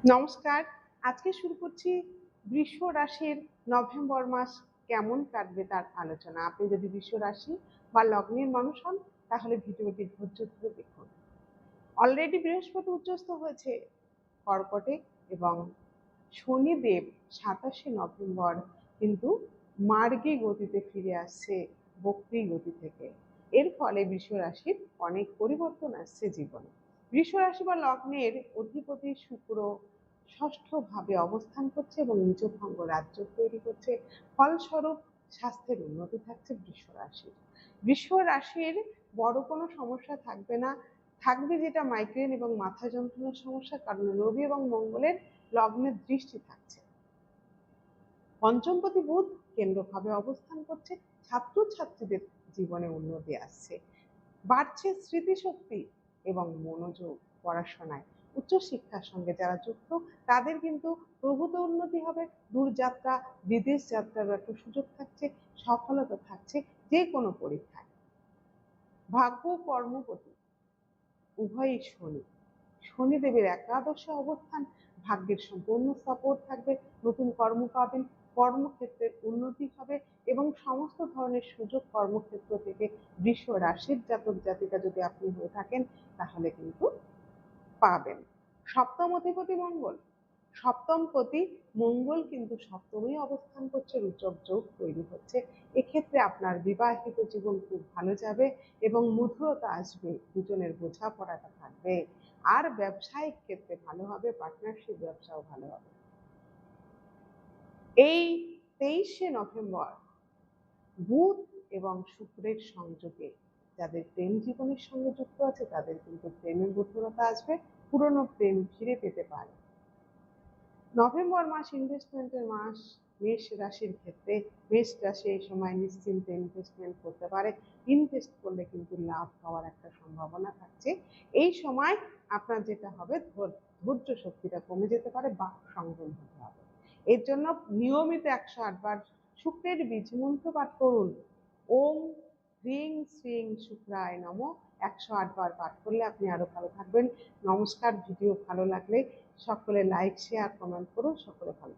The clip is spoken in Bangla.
নমস্কার। আজকে শুরু করছি বৃষ রাশির নভেম্বর মাস কেমন কাটবে তার আলোচনা। আপনি যদি বৃষ রাশি বা লগ্নের মানুষ হন তাহলে ভিডিওটি ধৈর্য ধরে দেখুন। অলরেডি বৃহস্পতি উচ্চস্থ হয়েছে কর্কটে এবং শনিদেব 27শে নভেম্বর কিন্তু মার্গী গতিতে ফিরে আসছে বক্রী গতি থেকে। এর ফলে বৃষ রাশির অনেক পরিবর্তন আসছে জীবনে। বৃষ রাশি বা লগ্নের অধিপতি শুক্র ষষ্ঠ ভাবে অবস্থান করছে এবং নিচভঙ্গ রাজ্য তৈরি করছে। ফলস্বরূপ স্বাস্থ্যের উন্নতি থাকছে বৃষ রাশির। বৃষ রাশির বড় কোনো সমস্যা থাকবে না, থাকবে যেটা মাইগ্রেন এবং মাথা যন্ত্রণার সমস্যা, কারণ রবি এবং মঙ্গলের লগ্নের দৃষ্টি থাকছে। পঞ্চমপতি বুধ কেন্দ্রভাবে অবস্থান করছে, ছাত্রছাত্রীদের জীবনে উন্নতি আসছে, বাড়ছে স্মৃতিশক্তি এবং মনোযোগ পড়াশোনায়। উচ্চশিক্ষার সঙ্গে যারা যুক্ত তাদের কিন্তু প্রভূত উন্নতি হবে, দূরযাত্রা বিদেশ যাত্রার একটা সুযোগ থাকছে, সফলতা থাকছে যে কোনো পরীক্ষায়। ভাগ্য কর্মপতি উভয়ই শনি, শনিদেবের একাদশে অবস্থান, ভাগ্যের সম্পূর্ণ সাপোর্ট থাকবে, নতুন কর্ম পাবেন, কর্মক্ষেত্রের উন্নতি হবে এবং সমস্ত ধরনের সুযোগ কর্মক্ষেত্র থেকে বৃষ রাশির জাতক জাতিকা যদি আপনি হয়ে থাকেন তাহলে কিন্তু পাবেন। সপ্তম অধিপতি মঙ্গল, সপ্তমপতি মঙ্গল কিন্তু সপ্তমেই অবস্থান করছে, রুচক যোগ তৈরি হচ্ছে। এক্ষেত্রে আপনার বিবাহিত জীবন খুব ভালো যাবে এবং মধুরতা আসবে, দুজনের বোঝাপড়াটা থাকবে। আর ব্যবসায়িক ক্ষেত্রে ভালো হবে, পার্টনারশিপ ব্যবসাও ভালো হবে। এই 23শে নভেম্বর বুধ এবং শুক্রের সংযোগে যাদের প্রেম জীবনের সঙ্গে যুক্ত আছে তাদের কিন্তু প্রেমের মধুরতা আসবে, পুরনো প্রেম ফিরে পেতে পারে। নভেম্বর মাস ইনভেস্টমেন্টের মাস। মেষ রাশির ক্ষেত্রে মেষ রাশি এই সময় নিশ্চিন্তে ইনভেস্টমেন্ট করতে পারে, ইনভেস্ট করলে কিন্তু লাভ হওয়ার একটা সম্ভাবনা থাকছে। এই সময় আপনার যেটা হবে ধৈর্য শক্তিটা কমে যেতে পারে বা সংযম হতে হবে। এর জন্য নিয়মিত 108 বার শুক্রের বীজ মন্ত্র পাঠ করুন। ওম হ্রিং শ্রিং শুক্রায় নমঃ 108 বার পাঠ করলে আপনি আরো ভালো থাকবেন। নমস্কার। ভিডিও ভালো লাগলে সকলে লাইক শেয়ার কমেন্ট করুন। সকলে ভালো